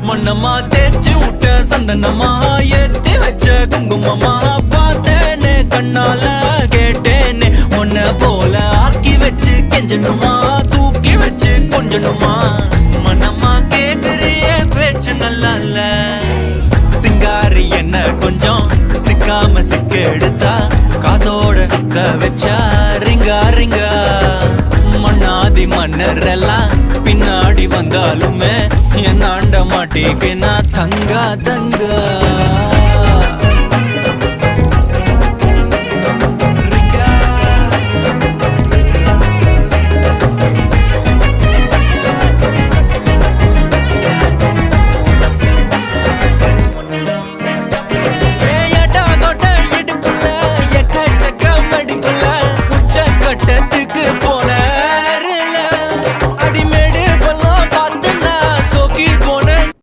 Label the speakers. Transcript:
Speaker 1: மண்ணமா தேய்ச்சி விட்ட சந்தனமா ஏத்தி வச்ச குங்குமமா பார்த்தேனே கண்ணால கேட்டேனே உன்ன போல ஆக்கி வச்சு கெஞ்சணுமா தூக்கி வச்சு கொஞ்சணுமா மனமா கேக்குறிய பேச்சு நல்லா இல்ல சிங்காரி என்ன கொஞ்சம் சிக்காம சிக்க எடுத்தா காதோட சுத்த வச்சா ரிங்கா ரிங்கா மண்ணாதி மன்னர் எல்லாம் பின்னாடி வந்தாலுமே என் ஆண்ட மாட்டேக்கு நான் தங்கா தங்கா